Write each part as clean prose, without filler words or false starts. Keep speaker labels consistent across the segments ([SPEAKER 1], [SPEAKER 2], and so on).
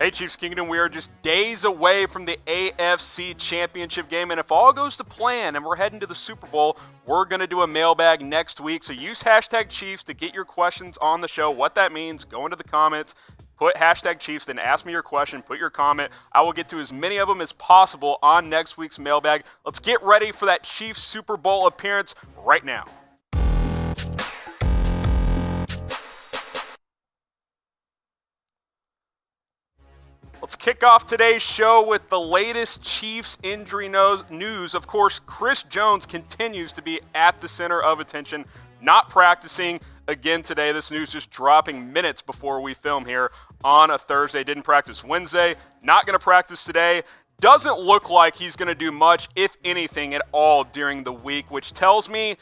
[SPEAKER 1] Hey Chiefs Kingdom, we are just days away from the AFC Championship Game, and if all goes to plan and we're heading to the Super Bowl, we're going to do a mailbag next week. So use hashtag Chiefs to get your questions on the show. What that means, go into the comments, put hashtag Chiefs, then ask me your question, put your comment. I will get to as many of them as possible on next week's mailbag. Let's get ready for that Chiefs Super Bowl appearance right now. Let's kick off today's show with the latest Chiefs injury news. Of course, Chris Jones continues to be at the center of attention, not practicing again today. This news just dropping minutes before we film here on a Thursday. Didn't practice Wednesday, not going to practice today. Doesn't look like he's going to do much, if anything at all, during the week, which tells me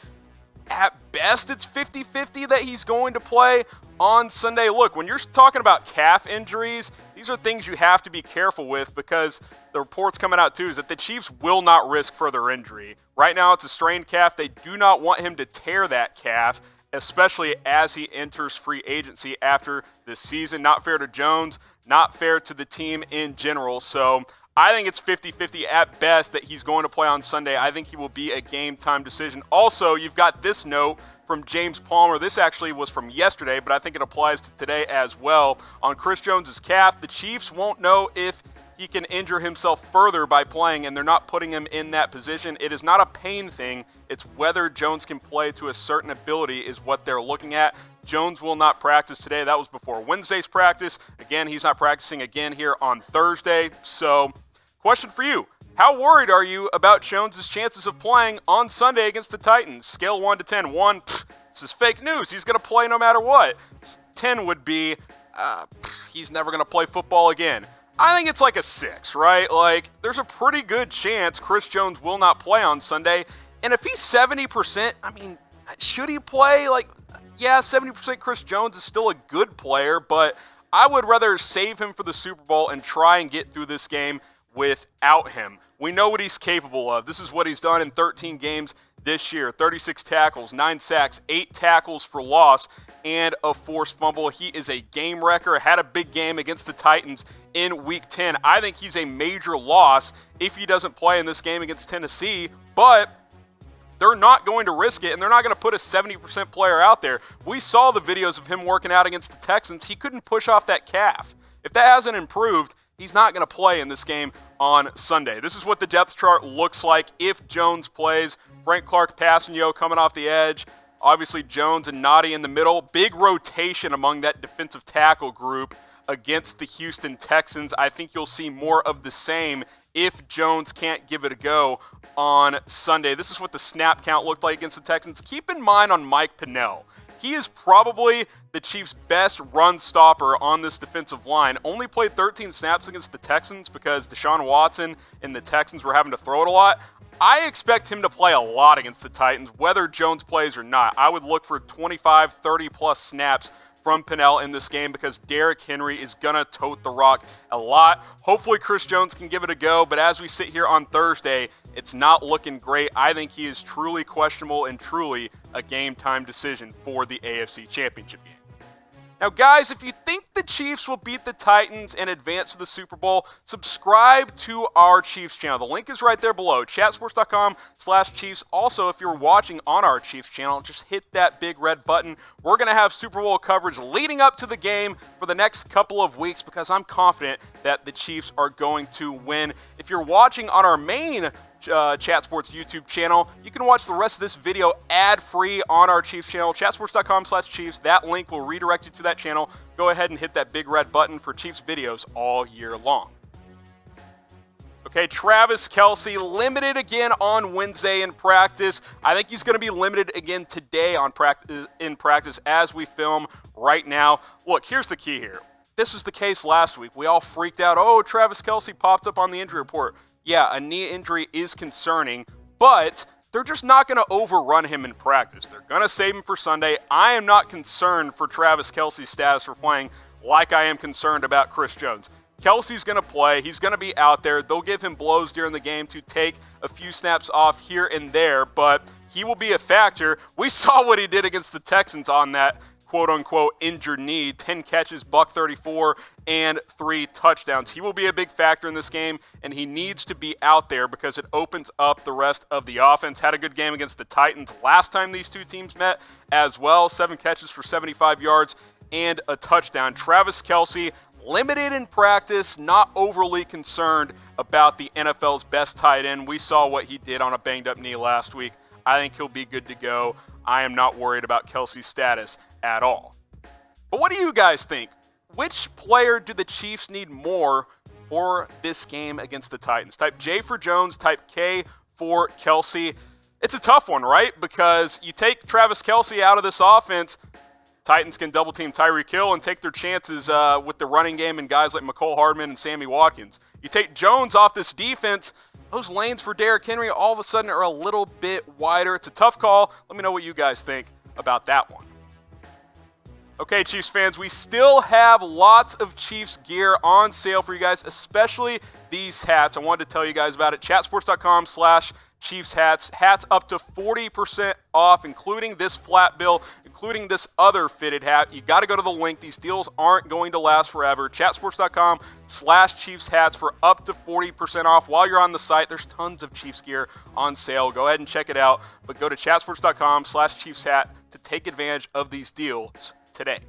[SPEAKER 1] at best it's 50-50 that he's going to play on Sunday. Look, when you're talking about calf injuries, these are things you have to be careful with, because the reports coming out too is that the Chiefs will not risk further injury. Right now it's a strained calf. They do not want him to tear that calf, especially as he enters free agency after this season. Not fair to Jones, not fair to the team in general. So I think it's 50-50 at best that he's going to play on Sunday. I think he will be a game-time decision. Also, you've got this note from James Palmer. This actually was from yesterday, but I think it applies to today as well. On Chris Jones' calf, the Chiefs won't know if he can injure himself further by playing, and they're not putting him in that position. It is not a pain thing. It's whether Jones can play to a certain ability is what they're looking at. Jones will not practice today. That was before Wednesday's practice. Again, he's not practicing again here on Thursday. So, question for you. How worried are you about Jones' chances of playing on Sunday against the Titans? Scale 1 to 10. 1, this is fake news. He's going to play no matter what. 10 would be, he's never going to play football again. I think it's like a 6, right? Like, there's a pretty good chance Chris Jones will not play on Sunday. And if he's 70%, I mean, should he play? Like, yeah, 70% Chris Jones is still a good player, but I would rather save him for the Super Bowl and try and get through this game without him. We know what he's capable of. This is what he's done in 13 games this year. 36 tackles, 9 sacks, 8 tackles for loss, and a forced fumble. He is a game wrecker. Had a big game against the Titans in Week 10. I think he's a major loss if he doesn't play in this game against Tennessee, but they're not going to risk it, and they're not going to put a 70% player out there. We saw the videos of him working out against the Texans. He couldn't push off that calf. If that hasn't improved, he's not going to play in this game on Sunday. This is what the depth chart looks like if Jones plays. Frank Clark, Passanio coming off the edge. Obviously, Jones and Noddy in the middle. Big rotation among that defensive tackle group against the Houston Texans. I think you'll see more of the same if Jones can't give it a go on Sunday. This is what the snap count looked like against the Texans. Keep in mind on Mike Pennell, he is probably the Chiefs' best run stopper on this defensive line. Only played 13 snaps against the Texans because Deshaun Watson and the Texans were having to throw it a lot. I expect him to play a lot against the Titans, whether Jones plays or not. I would look for 25, 30-plus snaps from Pennell in this game because Derrick Henry is going to tote the rock a lot. Hopefully Chris Jones can give it a go, but as we sit here on Thursday, it's not looking great. I think he is truly questionable and truly a game-time decision for the AFC Championship Game. Now, guys, if you think the Chiefs will beat the Titans and advance to the Super Bowl, subscribe to our Chiefs channel. The link is right there below, chatsports.com/Chiefs. Also, if you're watching on our Chiefs channel, just hit that big red button. We're going to have Super Bowl coverage leading up to the game for the next couple of weeks because I'm confident that the Chiefs are going to win. If you're watching on our main Chat Sports YouTube channel, you can watch the rest of this video ad-free on our Chiefs channel, chatsports.com/Chiefs. That link will redirect you to that channel. Go ahead and hit that big red button for Chiefs videos all year long. Okay, Travis Kelce limited again on Wednesday in practice. I think he's going to be limited again today in practice as we film right now. Look, here's the key here. This was the case last week. We all freaked out. Oh, Travis Kelce popped up on the injury report. Yeah, a knee injury is concerning, but they're just not going to overrun him in practice. They're going to save him for Sunday. I am not concerned for Travis Kelce's status for playing like I am concerned about Chris Jones. Kelce's going to play. He's going to be out there. They'll give him blows during the game to take a few snaps off here and there, but he will be a factor. We saw what he did against the Texans on that quote-unquote injured knee. 10 catches, $134, and 3 touchdowns. He will be a big factor in this game, and he needs to be out there because it opens up the rest of the offense. Had a good game against the Titans last time these two teams met as well. 7 catches for 75 yards and a touchdown. Travis Kelce, limited in practice, not overly concerned about the NFL's best tight end. We saw what he did on a banged-up knee last week. I think he'll be good to go. I am not worried about Kelce's status at all. But what do you guys think? Which player do the Chiefs need more for this game against the Titans? Type J for Jones, type K for Kelce. It's a tough one, right? Because you take Travis Kelce out of this offense, Titans can double-team Tyreek Hill and take their chances with the running game and guys like Mecole Hardman and Sammy Watkins. You take Jones off this defense, those lanes for Derrick Henry all of a sudden are a little bit wider. It's a tough call. Let me know what you guys think about that one. Okay, Chiefs fans, we still have lots of Chiefs gear on sale for you guys, especially these hats. I wanted to tell you guys about it. Chatsports.com/Chiefs hats. Hats up to 40% off, including this flat bill, including this other fitted hat. You got to go to the link. These deals aren't going to last forever. Chatsports.com/Chiefs hats for up to 40% off. While you're on the site, there's tons of Chiefs gear on sale. Go ahead and check it out. But go to chatsports.com/Chiefs hat to take advantage of these deals today.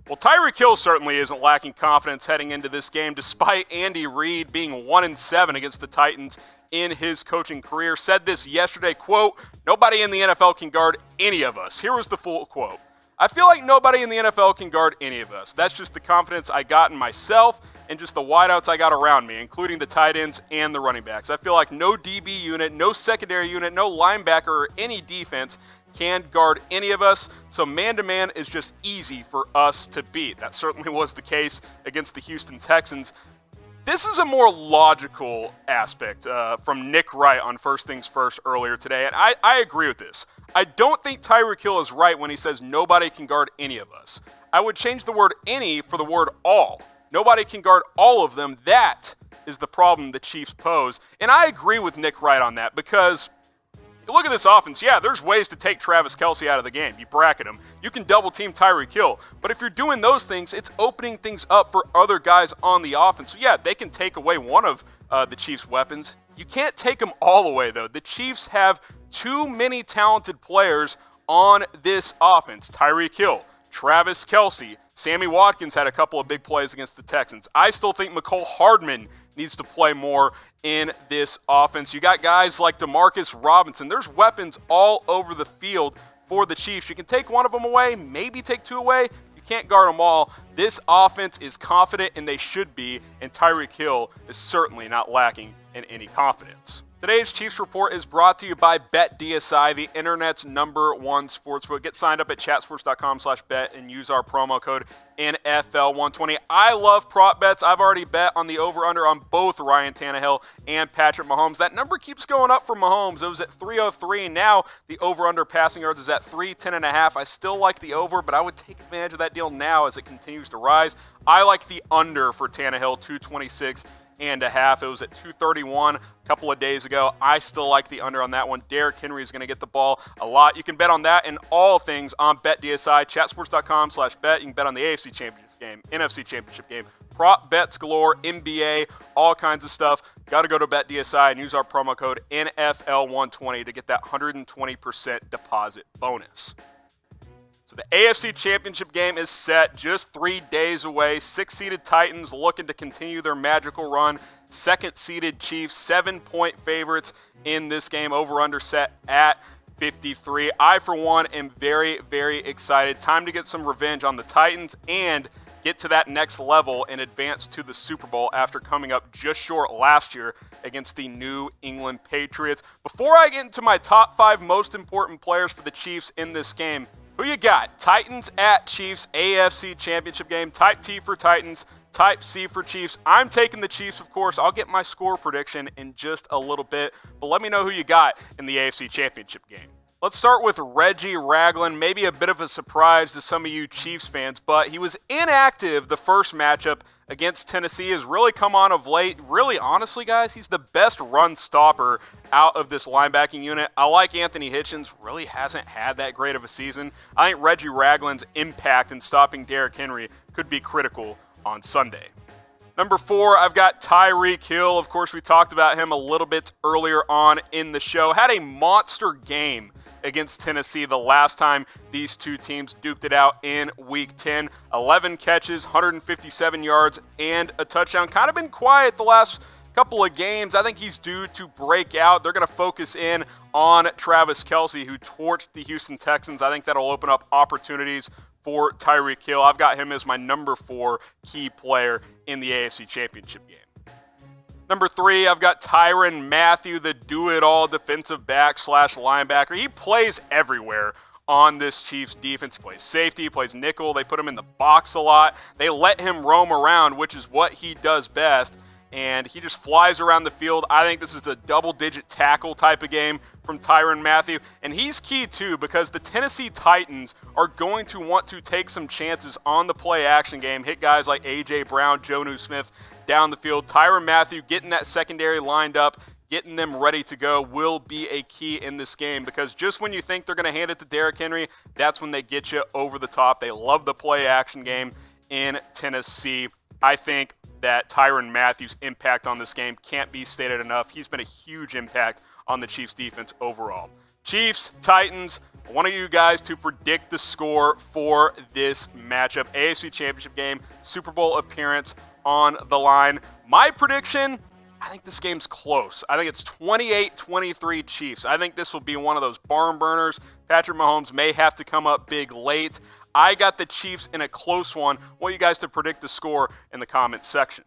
[SPEAKER 1] Well, Tyreek Hill certainly isn't lacking confidence heading into this game, despite Andy Reid being 1-7 against the Titans in his coaching career. Said this yesterday, quote, "Nobody in the NFL can guard any of us." Here was the full quote. "I feel like nobody in the NFL can guard any of us. That's just the confidence I got in myself and just the wideouts I got around me, including the tight ends and the running backs. I feel like no DB unit, no secondary unit, no linebacker or any defense can guard any of us, so man-to-man is just easy for us to beat." That certainly was the case against the Houston Texans. This is a more logical aspect from Nick Wright on First Things First earlier today, and I agree with this. I don't think Tyreek Hill is right when he says nobody can guard any of us. I would change the word any for the word all. Nobody can guard all of them. That is the problem the Chiefs pose, and I agree with Nick Wright on that because you look at this offense, yeah, there's ways to take Travis Kelce out of the game. You bracket him. You can double-team Tyreek Hill. But if you're doing those things, it's opening things up for other guys on the offense. So, yeah, they can take away one of the Chiefs' weapons. You can't take them all away, though. The Chiefs have too many talented players on this offense. Tyreek Hill, Travis Kelce, Sammy Watkins had a couple of big plays against the Texans. I still think Mecole Hardman needs to play more in this offense. You got guys like Demarcus Robinson. There's weapons all over the field for the Chiefs. You can take one of them away, maybe take two away. You can't guard them all. This offense is confident, and they should be, and Tyreek Hill is certainly not lacking in any confidence. Today's Chiefs Report is brought to you by BetDSI, the internet's #1 sportsbook. Get signed up at chatsports.com/bet and use our promo code NFL120. I love prop bets. I've already bet on the over-under on both Ryan Tannehill and Patrick Mahomes. That number keeps going up for Mahomes. It was at 303. Now the over-under passing yards is at 310.5. I still like the over, but I would take advantage of that deal now as it continues to rise. I like the under for Tannehill, 226.5. It was at 231 a couple of days ago. I still like the under on that one. Derrick Henry is going to get the ball a lot. You can bet on that and all things on BetDSI. Chatsports.com/bet. You can bet on the AFC Championship Game, NFC Championship Game, prop bets galore, NBA, all kinds of stuff. Got to go to BetDSI and use our promo code NFL120 to get that 120% deposit bonus. So the AFC Championship Game is set, just 3 days away. 6-seeded Titans looking to continue their magical run. 2nd-seeded Chiefs, 7-point favorites in this game. Over-under set at 53. I, for one, am very, very excited. Time to get some revenge on the Titans and get to that next level and advance to the Super Bowl after coming up just short last year against the New England Patriots. Before I get into my top 5 most important players for the Chiefs in this game, who you got? Titans at Chiefs, AFC Championship Game. Type T for Titans, type C for Chiefs. I'm taking the Chiefs, of course. I'll get my score prediction in just a little bit, but let me know who you got in the AFC Championship Game. Let's start with Reggie Ragland. Maybe a bit of a surprise to some of you Chiefs fans, but he was inactive the first matchup against Tennessee. Has really come on of late. Really, honestly, guys, he's the best run stopper out of this linebacking unit. I like Anthony Hitchens. Really hasn't had that great of a season. I think Reggie Ragland's impact in stopping Derrick Henry could be critical on Sunday. Number 4, I've got Tyreek Hill. Of course, we talked about him a little bit earlier on in the show. Had a monster game against Tennessee the last time these two teams duked it out in Week 10. 11 catches, 157 yards, and a touchdown. Kind of been quiet the last couple of games. I think he's due to break out. They're going to focus in on Travis Kelce, who torched the Houston Texans. I think that'll open up opportunities for Tyreek Hill. I've got him as my number 4 key player in the AFC Championship game. Number 3, I've got Tyrann Mathieu, the do-it-all defensive back / linebacker. He plays everywhere on this Chiefs defense. He plays safety, he plays nickel. They put him in the box a lot. They let him roam around, which is what he does best, and he just flies around the field. I think this is a double-digit tackle type of game from Tyrann Mathieu, and he's key too because the Tennessee Titans are going to want to take some chances on the play-action game, hit guys like A.J. Brown, Jonnu Smith down the field. Tyrann Mathieu getting that secondary lined up, getting them ready to go will be a key in this game because just when you think they're going to hand it to Derrick Henry, that's when they get you over the top. They love the play-action game in Tennessee. I think that Tyrann Mathieu's impact on this game can't be stated enough. He's been a huge impact on the Chiefs defense overall. Chiefs, Titans, I want you guys to predict the score for this matchup. AFC Championship game, Super Bowl appearance on the line. My prediction, I think this game's close. I think it's 28-23 Chiefs. I think this will be one of those barn burners. Patrick Mahomes may have to come up big late. I got the Chiefs in a close one. I want you guys to predict the score in the comments section.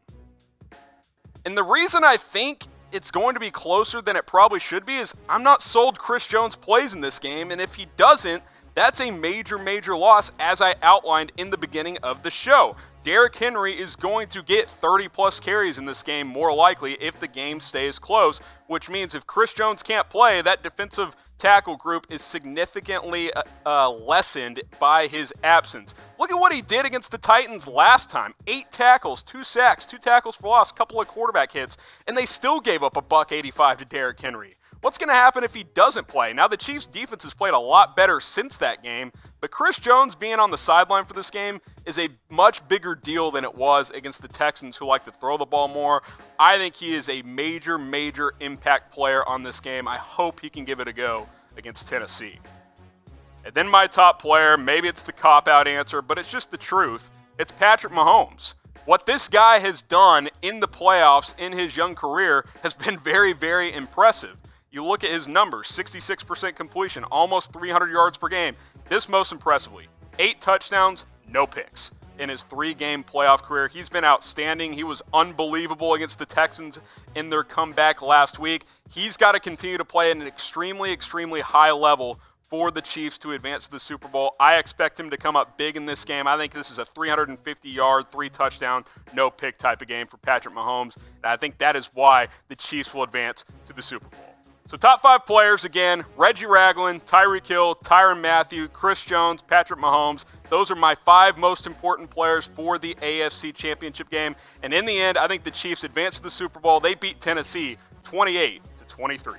[SPEAKER 1] And the reason I think it's going to be closer than it probably should be is I'm not sold Chris Jones plays in this game, and if he doesn't, that's a major, major loss, as I outlined in the beginning of the show. Derrick Henry is going to get 30-plus carries in this game, more likely, if the game stays close, which means if Chris Jones can't play, that defensive tackle group is significantly lessened by his absence. Look at what he did against the Titans last time. 8 tackles, 2 sacks, 2 tackles for loss, a couple of quarterback hits, and they still gave up a $185 to Derrick Henry. What's going to happen if he doesn't play? Now, the Chiefs' defense has played a lot better since that game, but Chris Jones being on the sideline for this game is a much bigger deal than it was against the Texans, who like to throw the ball more. I think he is a major, major impact player on this game. I hope he can give it a go against Tennessee. And then my top player, maybe it's the cop-out answer, but it's just the truth. It's Patrick Mahomes. What this guy has done in the playoffs in his young career has been very, very impressive. You look at his numbers, 66% completion, almost 300 yards per game. This most impressively, 8 touchdowns, no picks. In his 3-game playoff career, he's been outstanding. He was unbelievable against the Texans in their comeback last week. He's got to continue to play at an extremely, extremely high level for the Chiefs to advance to the Super Bowl. I expect him to come up big in this game. I think this is a 350-yard, 3-touchdown, no-pick type of game for Patrick Mahomes. And I think that is why the Chiefs will advance to the Super Bowl. So top 5 players, again, Reggie Ragland, Tyreek Hill, Tyrann Mathieu, Chris Jones, Patrick Mahomes. Those are my 5 most important players for the AFC Championship game. And in the end, I think the Chiefs advance to the Super Bowl. They beat Tennessee 28-23.